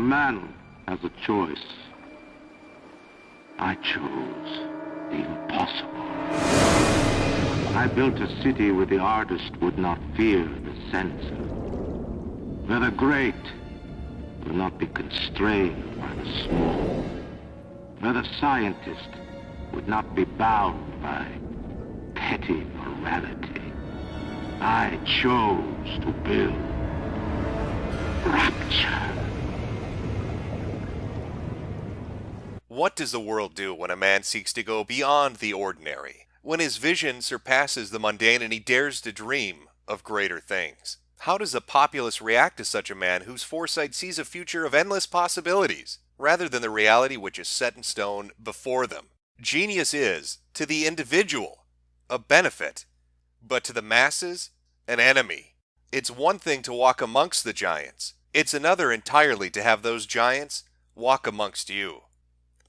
man has a choice. I chose the impossible. I built a city where the artist would not fear the censor, where the great will not be constrained by the small, where the scientist would not be bound by petty morality. I chose to build rapture. What does the world do when a man seeks to go beyond the ordinary? When his vision surpasses the mundane and he dares to dream of greater things? How does the populace react to such a man whose foresight sees a future of endless possibilities, rather than the reality which is set in stone before them? Genius is, to the individual, a benefit, but to the masses, an enemy. It's one thing to walk amongst the giants. It's another entirely to have those giants walk amongst you.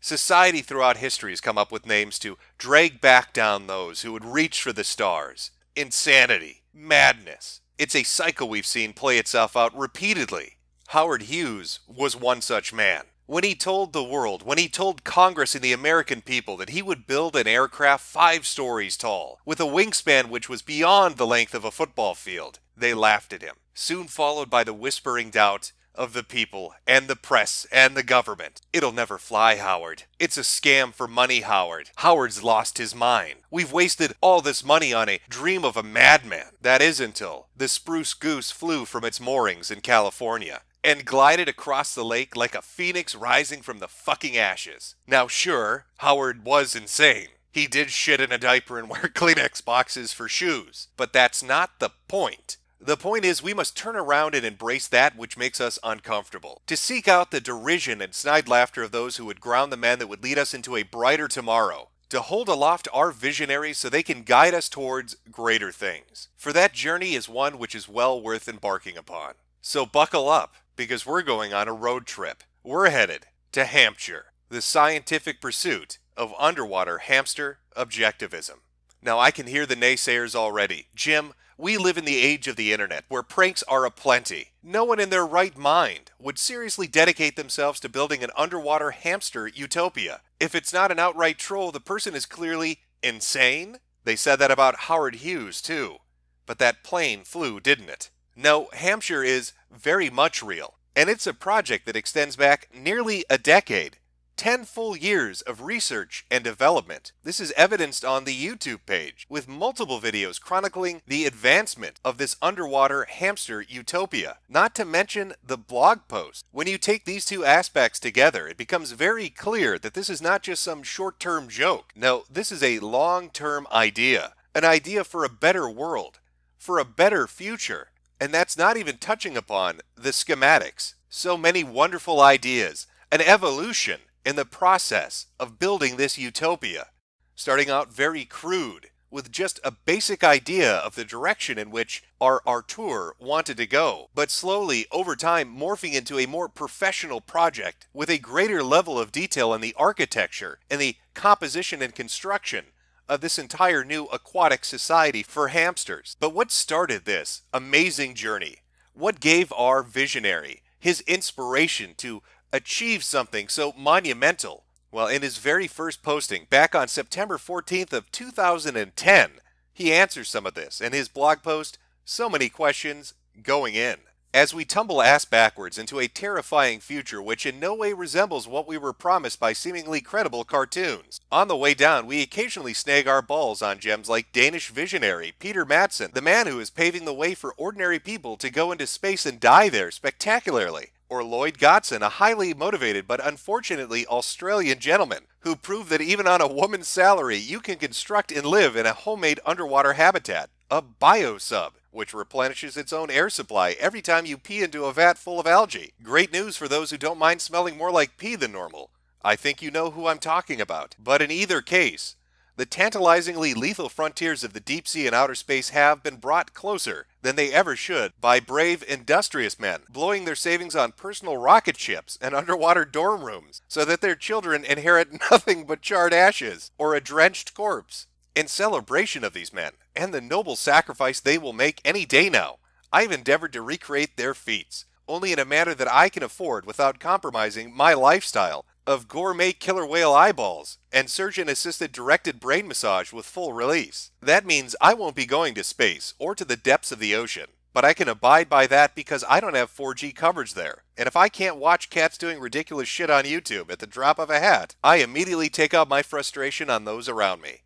Society throughout history has come up with names to drag back down those who would reach for the stars. Insanity, madness. It's a cycle we've seen play itself out repeatedly. Howard Hughes was one such man. When he told the world, when he told Congress and the American people that he would build an aircraft 5 stories tall, with a wingspan which was beyond the length of a football field, they laughed at him. Soon followed by the whispering doubt of the people and the press and the government. It'll never fly, Howard. It's a scam for money, Howard. Howard's lost his mind. We've wasted all this money on a dream of a madman. That is until the spruce goose flew from its moorings in California and glided across the lake like a phoenix rising from the fucking ashes. Now sure, Howard was insane. He did shit in a diaper and wear Kleenex boxes for shoes. But that's not the point. The point is we must turn around and embrace that which makes us uncomfortable. To seek out the derision and snide laughter of those who would ground the men that would lead us into a brighter tomorrow. To hold aloft our visionaries so they can guide us towards greater things. For that journey is one which is well worth embarking upon. So buckle up, because we're going on a road trip. We're headed to Hampture, the scientific pursuit of underwater hamster objectivism. Now I can hear the naysayers already. Jim, we live in the age of the internet, where pranks are aplenty. No one in their right mind would seriously dedicate themselves to building an underwater hamster utopia. If it's not an outright troll, the person is clearly insane. They said that about Howard Hughes, too. But that plane flew, didn't it? No, Hampture is very much real, and it's a project that extends back nearly a decade. 10 full years of research and development. This is evidenced on the YouTube page, with multiple videos chronicling the advancement of this underwater hamster utopia. Not to mention the blog post. When you take these two aspects together, it becomes very clear that this is not just some short-term joke. No, this is a long-term idea. An idea for a better world, for a better future. And that's not even touching upon the schematics. So many wonderful ideas, an evolution in the process of building this utopia, starting out very crude, with just a basic idea of the direction in which our auteur wanted to go, but slowly, over time, morphing into a more professional project with a greater level of detail in the architecture and the composition and construction of this entire new aquatic society for hamsters. But what started this amazing journey? What gave our visionary his inspiration to achieve something so monumental? Well, in his very first posting back on September 14th of 2010, he answers some of this in his blog post, So Many Questions Going In. As we tumble ass backwards into a terrifying future which in no way resembles what we were promised by seemingly credible cartoons. On the way down, we occasionally snag our balls on gems like Danish visionary Peter Madsen, the man who is paving the way for ordinary people to go into space and die there spectacularly. Or Lloyd Godson, a highly motivated but unfortunately Australian gentleman who proved that even on a woman's salary you can construct and live in a homemade underwater habitat, a biosub, which replenishes its own air supply every time you pee into a vat full of algae. Great news for those who don't mind smelling more like pee than normal. I think you know who I'm talking about. But in either case, the tantalizingly lethal frontiers of the deep sea and outer space have been brought closer than they ever should by brave, industrious men, blowing their savings on personal rocket ships and underwater dorm rooms so that their children inherit nothing but charred ashes or a drenched corpse. In celebration of these men and the noble sacrifice they will make any day now, I've endeavored to recreate their feats, only in a manner that I can afford without compromising my lifestyle of gourmet killer whale eyeballs and surgeon-assisted directed brain massage with full release. That means I won't be going to space or to the depths of the ocean, but I can abide by that because I don't have 4G coverage there. And if I can't watch cats doing ridiculous shit on YouTube at the drop of a hat, I immediately take out my frustration on those around me.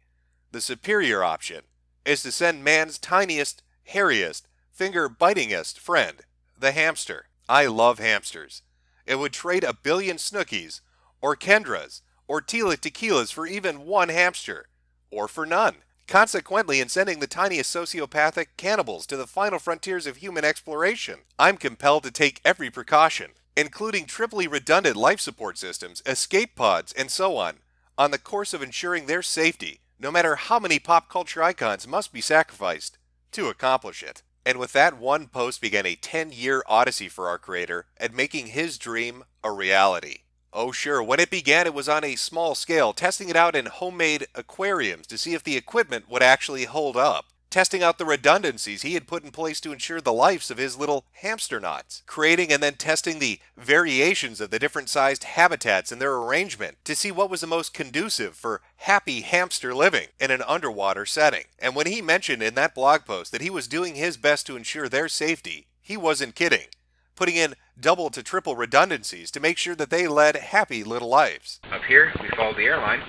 The superior option is to send man's tiniest, hairiest, finger-bitingest friend, the hamster. I love hamsters. It would trade 1 billion Snookies, or Kendras, or Tila Tequilas for even one hamster, or for none. Consequently, in sending the tiniest sociopathic cannibals to the final frontiers of human exploration, I'm compelled to take every precaution, including triply redundant life support systems, escape pods, and so on the course of ensuring their safety, no matter how many pop culture icons must be sacrificed to accomplish it. And with that one post began a 10-year odyssey for our creator at making his dream a reality. Oh sure, when it began it was on a small scale, testing it out in homemade aquariums to see if the equipment would actually hold up. Testing out the redundancies he had put in place to ensure the lives of his little hamster knots. Creating and then testing the variations of the different sized habitats and their arrangement to see what was the most conducive for happy hamster living in an underwater setting. And when he mentioned in that blog post that he was doing his best to ensure their safety, he wasn't kidding. Putting in double to triple redundancies to make sure that they led happy little lives. Up here, we follow the airline,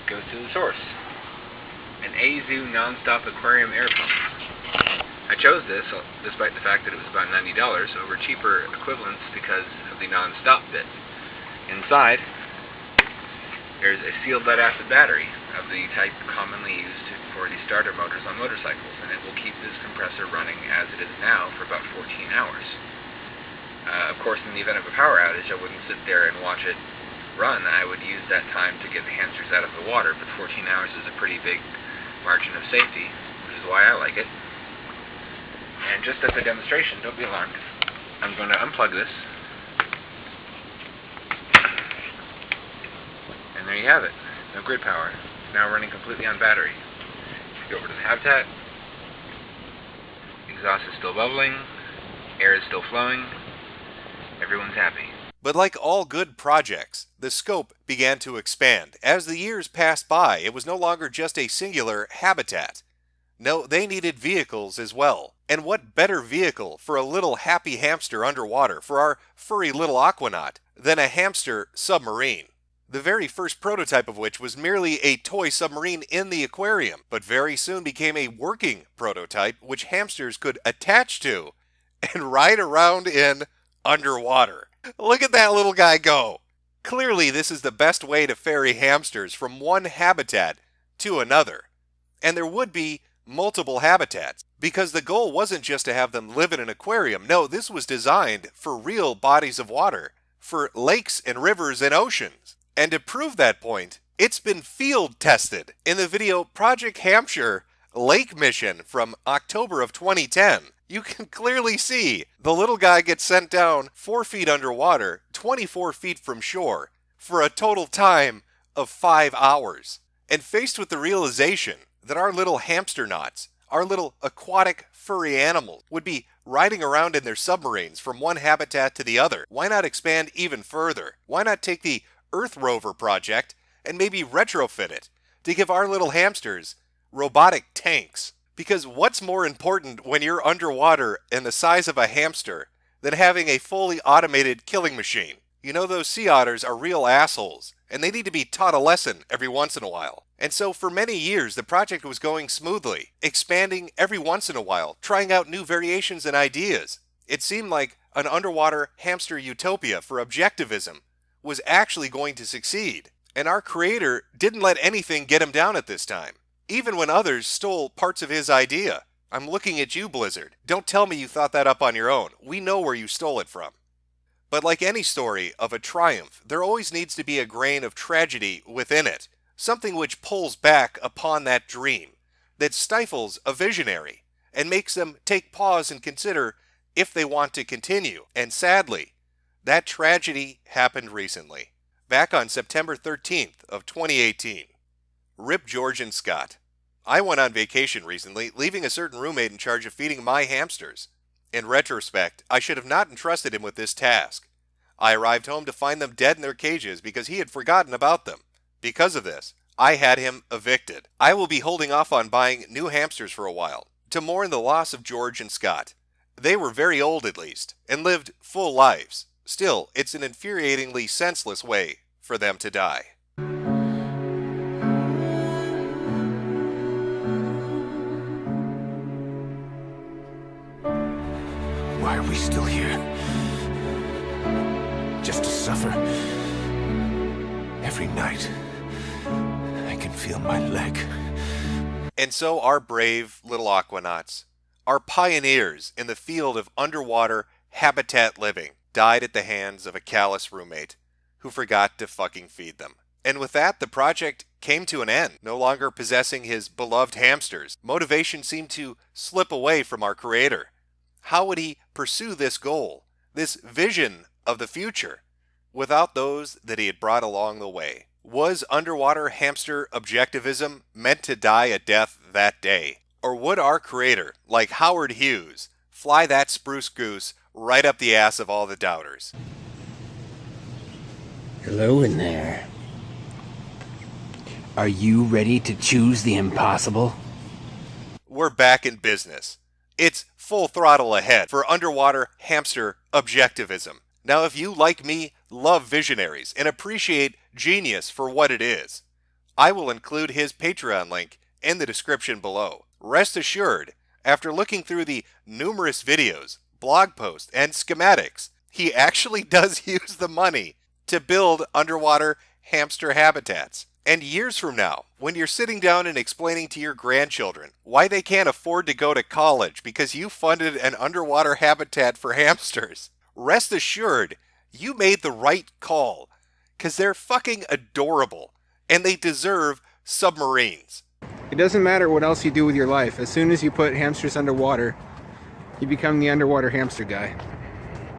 goes to the source, an Azu non-stop aquarium air pump. I chose this, despite the fact that it was about $90 over cheaper equivalents because of the non-stop bit. Inside, there's a sealed lead-acid battery of the type commonly used for the starter motors on motorcycles, and it will keep this compressor running as it is now for about 14 hours. Of course, in the event of a power outage, I wouldn't sit there and watch it run. I would use that time to get the hamsters out of the water, but 14 hours is a pretty big margin of safety, which is why I like it. And just as a demonstration, don't be alarmed, I'm going to unplug this. And there you have it. No grid power. It's now running completely on battery. Go over to the habitat. Exhaust is still bubbling. Air is still flowing. Everyone's happy. But like all good projects, the scope began to expand. As the years passed by, it was no longer just a singular habitat. No, they needed vehicles as well. And what better vehicle for a little happy hamster underwater, for our furry little aquanaut, than a hamster submarine? The very first prototype of which was merely a toy submarine in the aquarium, but very soon became a working prototype which hamsters could attach to and ride around in underwater. Look at that little guy go! Clearly this is the best way to ferry hamsters from one habitat to another. And there would be multiple habitats, because the goal wasn't just to have them live in an aquarium. No, this was designed for real bodies of water, for lakes and rivers and oceans. And to prove that point, it's been field tested in the video Project Hampture Lake Mission from October of 2010. You can clearly see the little guy gets sent down 4 feet underwater, 24 feet from shore, for a total time of 5 hours. And faced with the realization that our little hamster knots, our little aquatic furry animals, would be riding around in their submarines from one habitat to the other, why not expand even further? Why not take the Earth Rover project and maybe retrofit it to give our little hamsters robotic tanks? Because what's more important when you're underwater and the size of a hamster than having a fully automated killing machine? You know, those sea otters are real assholes, and they need to be taught a lesson every once in a while. And so for many years the project was going smoothly, expanding every once in a while, trying out new variations and ideas. It seemed like an underwater hamster utopia for objectivism was actually going to succeed. And our creator didn't let anything get him down at this time, even when others stole parts of his idea. I'm looking at you, Blizzard. Don't tell me you thought that up on your own. We know where you stole it from. But like any story of a triumph, there always needs to be a grain of tragedy within it, something which pulls back upon that dream, that stifles a visionary, and makes them take pause and consider if they want to continue. And sadly, that tragedy happened recently, back on September 13th of 2018. Rip George and Scott. I went on vacation recently, leaving a certain roommate in charge of feeding my hamsters. In retrospect, I should have not entrusted him with this task. I arrived home to find them dead in their cages because he had forgotten about them. Because of this, I had him evicted. I will be holding off on buying new hamsters for a while, to mourn the loss of George and Scott. They were very old at least, and lived full lives. Still, it's an infuriatingly senseless way for them to die. Why are we still here? Just to suffer? Every night, I can feel my leg. And so our brave little aquanauts, our pioneers in the field of underwater habitat living, died at the hands of a callous roommate who forgot to fucking feed them. And with that, the project came to an end. No longer possessing his beloved hamsters, motivation seemed to slip away from our creator. How would he pursue this goal, this vision of the future, without those that he had brought along the way? Was underwater hamster objectivism meant to die a death that day? Or would our creator, like Howard Hughes, fly that spruce goose right up the ass of all the doubters? Hello in there. Are you ready to choose the impossible? We're back in business. It's full throttle ahead for underwater hamster objectivism. Now, if you, like me, love visionaries and appreciate genius for what it is, I will include his Patreon link in the description below. Rest assured, after looking through the numerous videos, blog posts, and schematics, he actually does use the money to build underwater hamster habitats. And years from now, when you're sitting down and explaining to your grandchildren why they can't afford to go to college because you funded an underwater habitat for hamsters, rest assured you made the right call, because they're fucking adorable and they deserve submarines. It doesn't matter what else you do with your life. As soon as you put hamsters underwater, you become the underwater hamster guy.